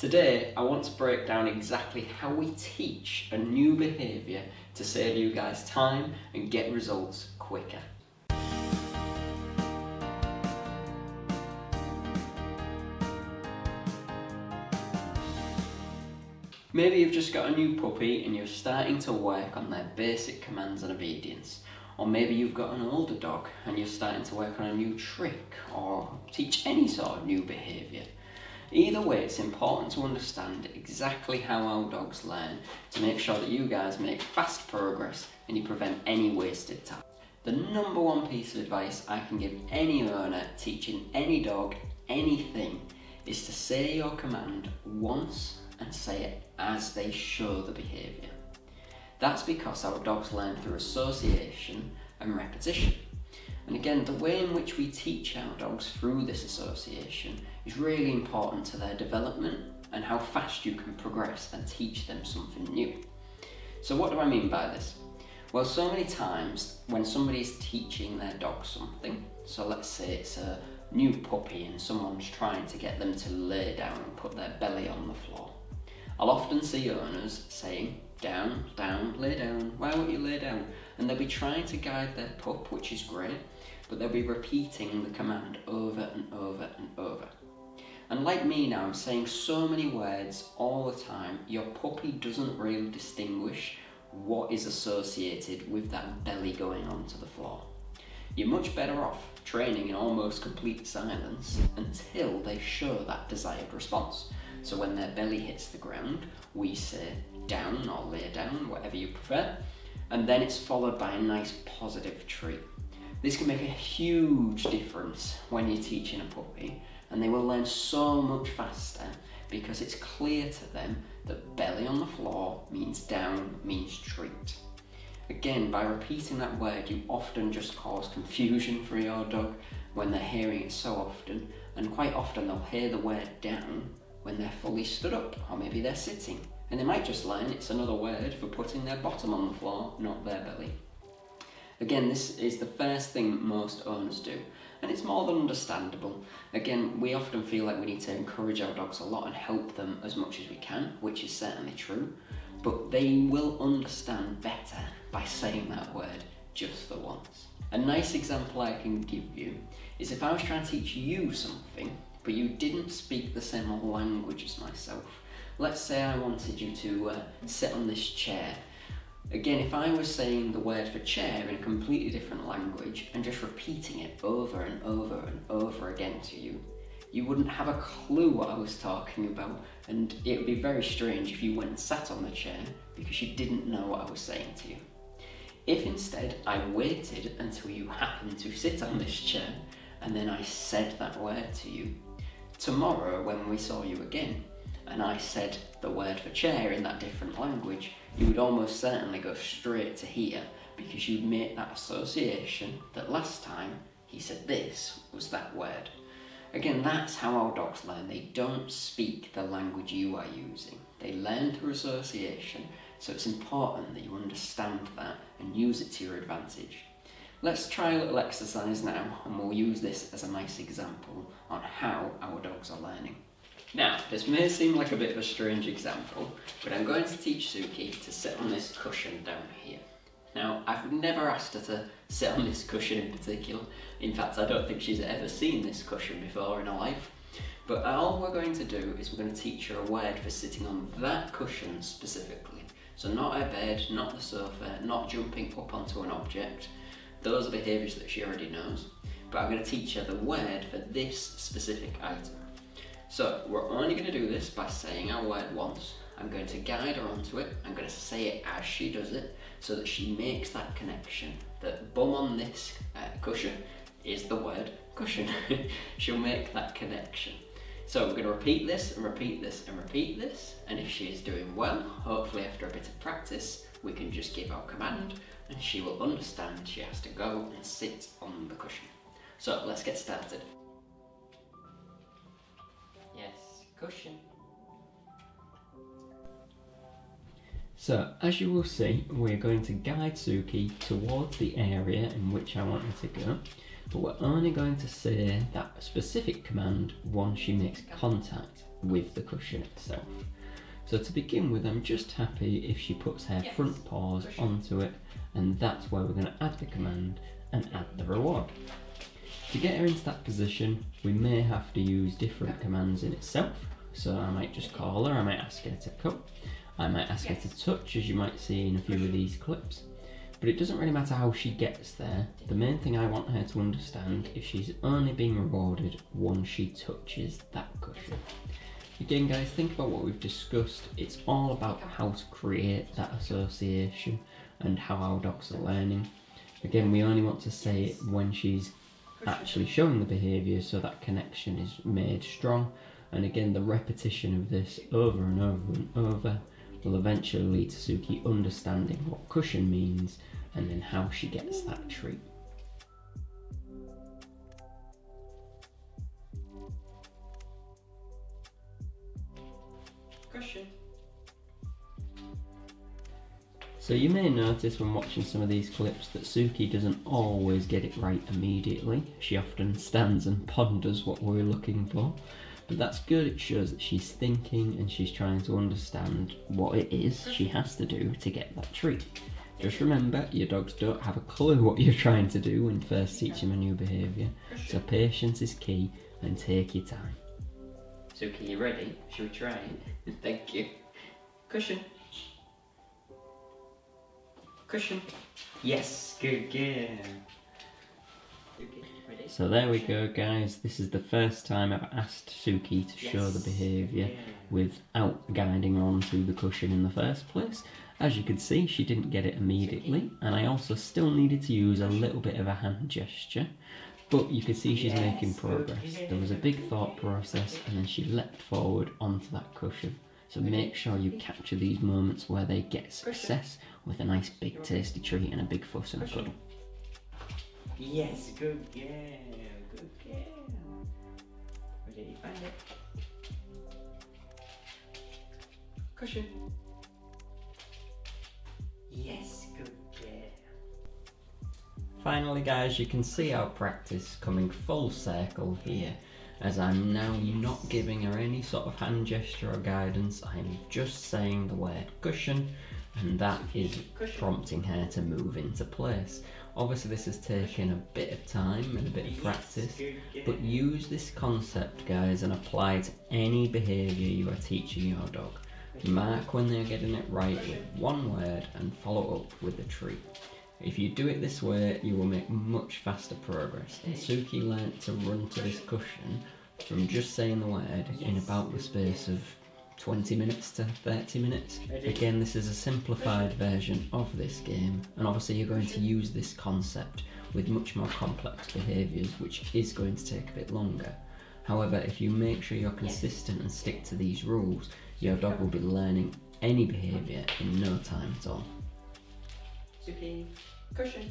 Today, I want to break down exactly how we teach a new behaviour to save you guys time and get results quicker. Maybe you've just got a new puppy and you're starting to work on their basic commands and obedience. Or maybe you've got an older dog and you're starting to work on a new trick or teach any sort of new behaviour. Either way, it's important to understand exactly how our dogs learn to make sure that you guys make fast progress and you prevent any wasted time. The number one piece of advice I can give any owner teaching any dog anything is to say your command once and say it as they show the behaviour. That's because our dogs learn through association and repetition. And again, the way in which we teach our dogs through this association is really important to their development and how fast you can progress and teach them something new. So what do I mean by this? Well, so many times when somebody's teaching their dog something, so let's say it's a new puppy and someone's trying to get them to lay down and put their belly on the floor, I'll often see owners saying, down, down, lay down, why won't you lay down? And they'll be trying to guide their pup, which is great, but they'll be repeating the command over and over and over. And like me now, I'm saying so many words all the time, your puppy doesn't really distinguish what is associated with that belly going onto the floor. You're much better off training in almost complete silence until they show that desired response. So when their belly hits the ground, we say down or lay down, whatever you prefer, and then it's followed by a nice positive treat. This can make a huge difference when you're teaching a puppy, and they will learn so much faster because it's clear to them that belly on the floor means down, means treat. Again, by repeating that word, you often just cause confusion for your dog when they're hearing it so often, and quite often they'll hear the word down when they're fully stood up, or maybe they're sitting, and they might just learn it's another word for putting their bottom on the floor, not their belly. Again, this is the first thing most owners do, and it's more than understandable. Again, we often feel like we need to encourage our dogs a lot and help them as much as we can, which is certainly true, but they will understand better by saying that word just the once. A nice example I can give you is if I was trying to teach you something, but you didn't speak the same language as myself. Let's say I wanted you to sit on this chair. Again, if I was saying the word for chair in a completely different language and just repeating it over and over and over again to you, you wouldn't have a clue what I was talking about, and it would be very strange if you went and sat on the chair because you didn't know what I was saying to you. If instead I waited until you happened to sit on this chair and then I said that word to you, tomorrow when we saw you again and I said the word for chair in that different language, you would almost certainly go straight to here because you'd make that association that last time he said this was that word. Again, that's how our dogs learn. They don't speak the language you are using. They learn through association, so it's important that you understand that and use it to your advantage. Let's try a little exercise now, and we'll use this as a nice example on how our dogs are learning. Now, this may seem like a bit of a strange example, but I'm going to teach Suki to sit on this cushion down here. Now, I've never asked her to sit on this cushion in particular. In fact, I don't think she's ever seen this cushion before in her life. But all we're going to do is we're going to teach her a word for sitting on that cushion specifically. So not her bed, not the sofa, not jumping up onto an object. Those are behaviours that she already knows. But I'm going to teach her the word for this specific item. So we're only going to do this by saying our word once. I'm going to guide her onto it. I'm going to say it as she does it so that she makes that connection that bum on this cushion is the word cushion. She'll make that connection. So we're going to repeat this and repeat this and repeat this, and if she is doing well, hopefully after a bit of practice, we can just give our command and she will understand she has to go and sit on the cushion. So let's get started. Yes, cushion. So as you will see, we're going to guide Suki towards the area in which I want her to go, but we're only going to say that specific command once she makes contact with the cushion itself. So to begin with, I'm just happy if she puts her front paws onto it, and that's where we're going to add the command and add the reward. To get her into that position, we may have to use different commands in itself. So I might just call her, I might ask her to come, I might ask her to touch, as you might see in a few of these clips. But it doesn't really matter how she gets there. The main thing I want her to understand is she's only being rewarded once she touches that cushion. Again guys, think about what we've discussed. It's all about how to create that association and how our dogs are learning. Again, we only want to say it when she's actually showing the behaviour, so that connection is made strong. And again, the repetition of this over and over and over will eventually lead to Suki understanding what cushion means and then how she gets that treat. Cushion. So you may notice when watching some of these clips that Suki doesn't always get it right immediately. She often stands and ponders what we're looking for. But that's good, it shows that she's thinking and she's trying to understand what it is she has to do to get that treat. Just remember, your dogs don't have a clue what you're trying to do when you first teach them a new behaviour, so patience is key and take your time. Suki, you ready? Shall we try it? Thank you. Cushion. Cushion. Yes, good girl. So there we go guys, this is the first time I've asked Suki to show the behaviour without guiding her onto the cushion in the first place. As you can see, she didn't get it immediately, and I also still needed to use a little bit of a hand gesture, but you can see she's making progress. There was a big thought process and then she leapt forward onto that cushion. So make sure you capture these moments where they get success with a nice big tasty treat and a big fuss and a cuddle. Yes, good girl, good girl. Where did you find it? Cushion. Yes, good girl. Finally guys, you can see our practice coming full circle here, as I'm now not giving her any sort of hand gesture or guidance. I'm just saying the word cushion, and that is prompting her to move into place. Obviously this has taken a bit of time and a bit of practice, but use this concept guys and apply it to any behaviour you are teaching your dog. Mark when they're getting it right with one word and follow up with a treat. If you do it this way, you will make much faster progress. And Suki learnt to run to this cushion from just saying the word in about the space of 20 minutes to 30 minutes. Again, this is a simplified version of this game, and obviously you're going to use this concept with much more complex behaviours, which is going to take a bit longer. However, if you make sure you're consistent and stick to these rules, your dog will be learning any behaviour in no time at all. Suki, cushion.